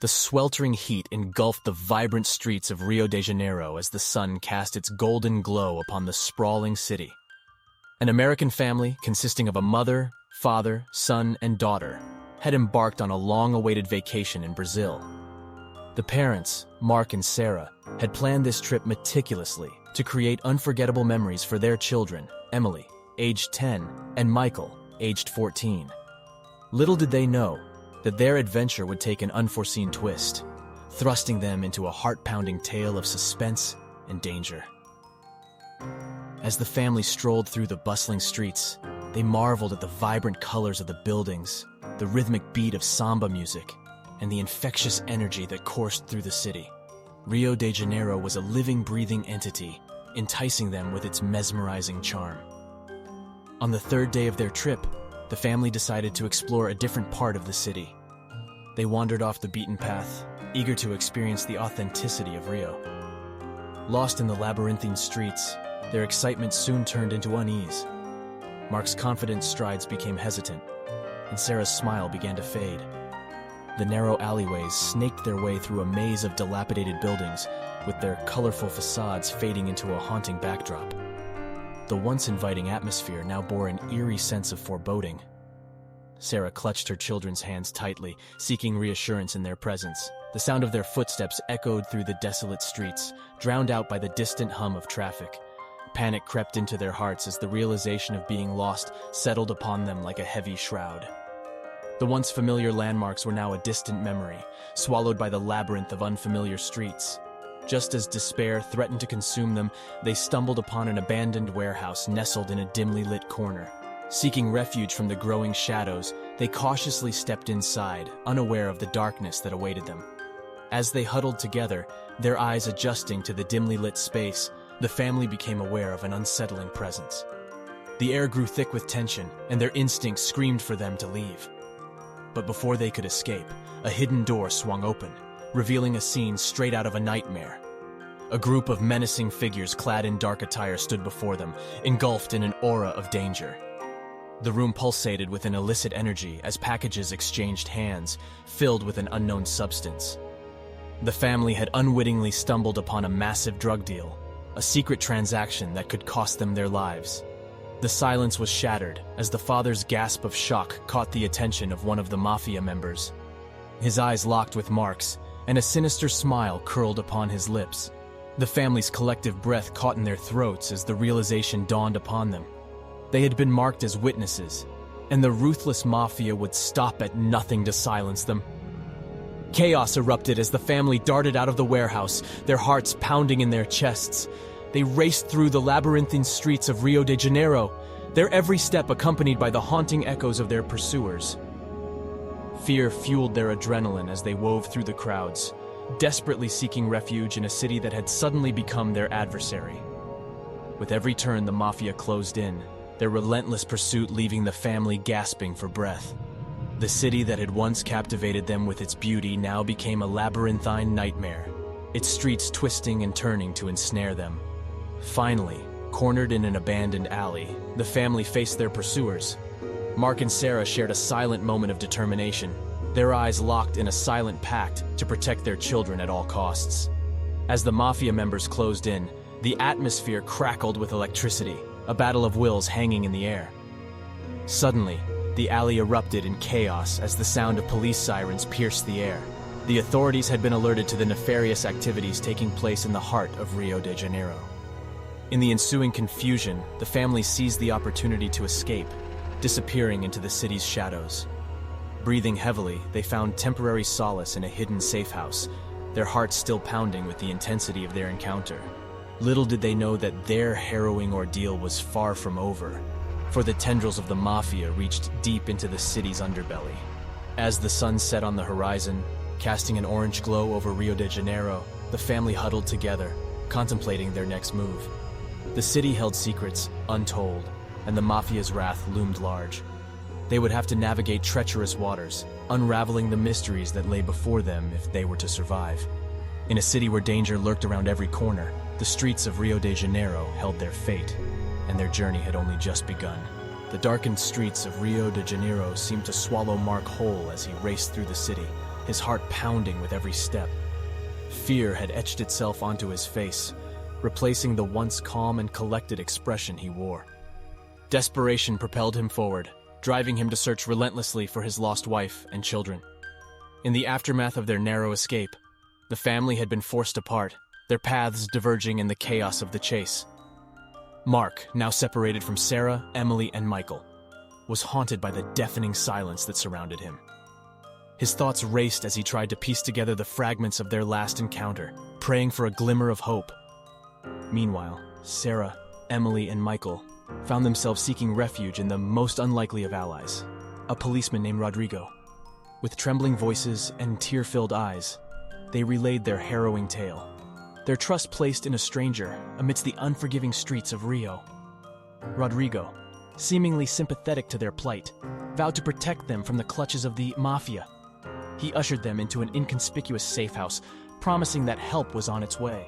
The sweltering heat engulfed the vibrant streets of Rio de Janeiro as the sun cast its golden glow upon the sprawling city. An American family consisting of a mother, father, son, and daughter had embarked on a long-awaited vacation in Brazil. The parents, Mark and Sarah, had planned this trip meticulously to create unforgettable memories for their children, Emily, aged 10, and Michael, aged 14. Little did they know that their adventure would take an unforeseen twist, thrusting them into a heart-pounding tale of suspense and danger. As the family strolled through the bustling streets, they marveled at the vibrant colors of the buildings, the rhythmic beat of samba music, and the infectious energy that coursed through the city. Rio de Janeiro was a living, breathing entity, enticing them with its mesmerizing charm. On the third day of their trip, the family decided to explore a different part of the city. They wandered off the beaten path, eager to experience the authenticity of Rio. Lost in the labyrinthine streets, their excitement soon turned into unease. Mark's confident strides became hesitant, and Sarah's smile began to fade. The narrow alleyways snaked their way through a maze of dilapidated buildings, with their colorful facades fading into a haunting backdrop. The once inviting atmosphere now bore an eerie sense of foreboding. Sarah clutched her children's hands tightly, seeking reassurance in their presence. The sound of their footsteps echoed through the desolate streets, drowned out by the distant hum of traffic. Panic crept into their hearts as the realization of being lost settled upon them like a heavy shroud. The once familiar landmarks were now a distant memory, swallowed by the labyrinth of unfamiliar streets. Just as despair threatened to consume them, they stumbled upon an abandoned warehouse nestled in a dimly lit corner. Seeking refuge from the growing shadows, they cautiously stepped inside, unaware of the darkness that awaited them. As they huddled together, their eyes adjusting to the dimly lit space, the family became aware of an unsettling presence. The air grew thick with tension, and their instincts screamed for them to leave. But before they could escape, a hidden door swung open, revealing a scene straight out of a nightmare. A group of menacing figures clad in dark attire stood before them, engulfed in an aura of danger. The room pulsated with an illicit energy as packages exchanged hands, filled with an unknown substance. The family had unwittingly stumbled upon a massive drug deal, a secret transaction that could cost them their lives. The silence was shattered as the father's gasp of shock caught the attention of one of the mafia members. His eyes locked with Mark's, and a sinister smile curled upon his lips. The family's collective breath caught in their throats as the realization dawned upon them. They had been marked as witnesses, and the ruthless mafia would stop at nothing to silence them. Chaos erupted as the family darted out of the warehouse, their hearts pounding in their chests. They raced through the labyrinthine streets of Rio de Janeiro, their every step accompanied by the haunting echoes of their pursuers. Fear fueled their adrenaline as they wove through the crowds, desperately seeking refuge in a city that had suddenly become their adversary. With every turn, the mafia closed in, their relentless pursuit leaving the family gasping for breath. The city that had once captivated them with its beauty now became a labyrinthine nightmare, its streets twisting and turning to ensnare them. Finally, cornered in an abandoned alley, the family faced their pursuers. Mark and Sarah shared a silent moment of determination, their eyes locked in a silent pact to protect their children at all costs. As the mafia members closed in, the atmosphere crackled with electricity, a battle of wills hanging in the air. Suddenly, the alley erupted in chaos as the sound of police sirens pierced the air. The authorities had been alerted to the nefarious activities taking place in the heart of Rio de Janeiro. In the ensuing confusion, the family seized the opportunity to escape, disappearing into the city's shadows. Breathing heavily, they found temporary solace in a hidden safe house, their hearts still pounding with the intensity of their encounter. Little did they know that their harrowing ordeal was far from over, for the tendrils of the mafia reached deep into the city's underbelly. As the sun set on the horizon, casting an orange glow over Rio de Janeiro, the family huddled together, contemplating their next move. The city held secrets untold, and the mafia's wrath loomed large. They would have to navigate treacherous waters, unraveling the mysteries that lay before them if they were to survive. In a city where danger lurked around every corner, the streets of Rio de Janeiro held their fate, and their journey had only just begun. The darkened streets of Rio de Janeiro seemed to swallow Mark whole as he raced through the city, his heart pounding with every step. Fear had etched itself onto his face, replacing the once calm and collected expression he wore. Desperation propelled him forward, driving him to search relentlessly for his lost wife and children. In the aftermath of their narrow escape, the family had been forced apart, their paths diverging in the chaos of the chase. Mark, now separated from Sarah, Emily, and Michael, was haunted by the deafening silence that surrounded him. His thoughts raced as he tried to piece together the fragments of their last encounter, praying for a glimmer of hope. Meanwhile, Sarah, Emily, and Michael found themselves seeking refuge in the most unlikely of allies, a policeman named Rodrigo. With trembling voices and tear-filled eyes, they relayed their harrowing tale, their trust placed in a stranger amidst the unforgiving streets of Rio. Rodrigo, seemingly sympathetic to their plight, vowed to protect them from the clutches of the mafia. He ushered them into an inconspicuous safe house, promising that help was on its way.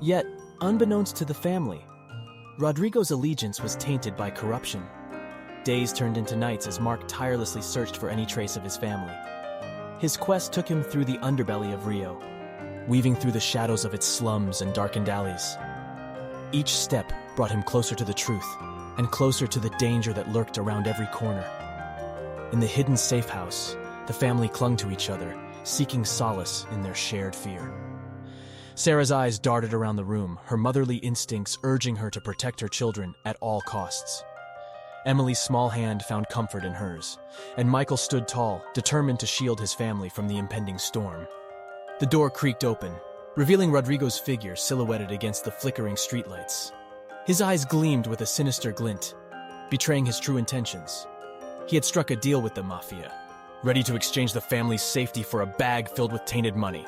Yet, unbeknownst to the family, Rodrigo's allegiance was tainted by corruption. Days turned into nights as Mark tirelessly searched for any trace of his family. His quest took him through the underbelly of Rio, weaving through the shadows of its slums and darkened alleys. Each step brought him closer to the truth, and closer to the danger that lurked around every corner. In the hidden safe house, the family clung to each other, seeking solace in their shared fear. Sarah's eyes darted around the room, her motherly instincts urging her to protect her children at all costs. Emily's small hand found comfort in hers, and Michael stood tall, determined to shield his family from the impending storm. The door creaked open, revealing Rodrigo's figure silhouetted against the flickering streetlights. His eyes gleamed with a sinister glint, betraying his true intentions. He had struck a deal with the mafia, ready to exchange the family's safety for a bag filled with tainted money.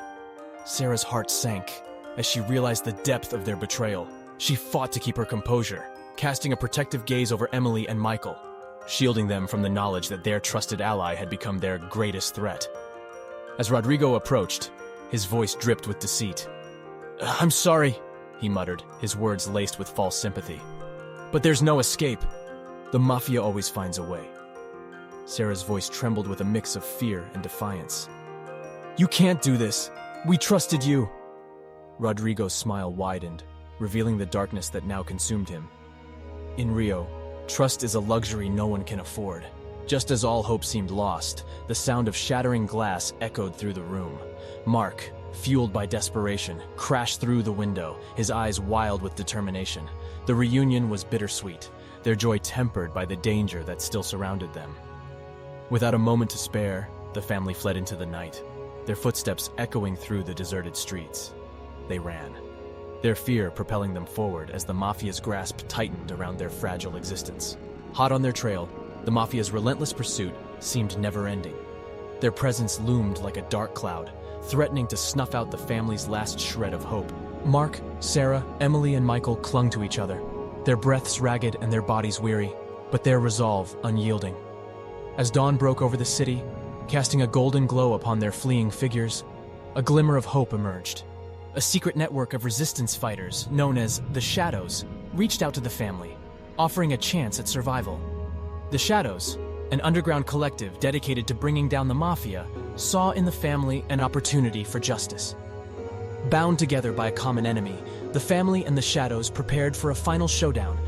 Sarah's heart sank as she realized the depth of their betrayal. She fought to keep her composure, casting a protective gaze over Emily and Michael, shielding them from the knowledge that their trusted ally had become their greatest threat. As Rodrigo approached, his voice dripped with deceit. "I'm sorry," he muttered, his words laced with false sympathy. "But there's no escape. The mafia always finds a way." Sarah's voice trembled with a mix of fear and defiance. "You can't do this. We trusted you." Rodrigo's smile widened, revealing the darkness that now consumed him. In Rio, trust is a luxury no one can afford. Just as all hope seemed lost, the sound of shattering glass echoed through the room. Mark, fueled by desperation, crashed through the window, his eyes wild with determination. The reunion was bittersweet, their joy tempered by the danger that still surrounded them. Without a moment to spare, the family fled into the night, their footsteps echoing through the deserted streets. They ran, their fear propelling them forward as the mafia's grasp tightened around their fragile existence. Hot on their trail, the mafia's relentless pursuit seemed never-ending. Their presence loomed like a dark cloud, threatening to snuff out the family's last shred of hope. Mark, Sarah, Emily, and Michael clung to each other, their breaths ragged and their bodies weary, but their resolve unyielding. As dawn broke over the city, casting a golden glow upon their fleeing figures, a glimmer of hope emerged. A secret network of resistance fighters, known as the Shadows, reached out to the family, offering a chance at survival. The Shadows, an underground collective dedicated to bringing down the mafia, saw in the family an opportunity for justice. Bound together by a common enemy, the family and the Shadows prepared for a final showdown,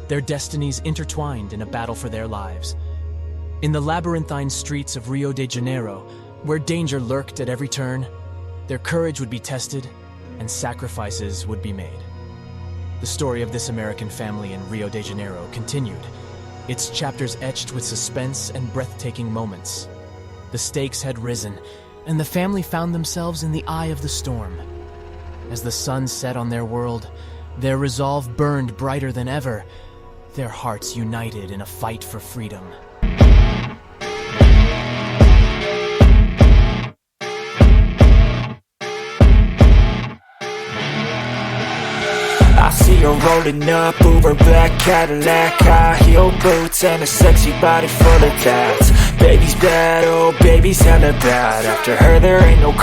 their destinies intertwined in a battle for their lives. In the labyrinthine streets of Rio de Janeiro, where danger lurked at every turn, their courage would be tested and sacrifices would be made. The story of this American family in Rio de Janeiro continued, its chapters etched with suspense and breathtaking moments. The stakes had risen, and the family found themselves in the eye of the storm. As the sun set on their world, their resolve burned brighter than ever, their hearts united in a fight for freedom. I see her rolling up, Uber black Cadillac, high heel boots and a sexy body full of tats. Baby's bad, oh baby's hella bad. After her there ain't no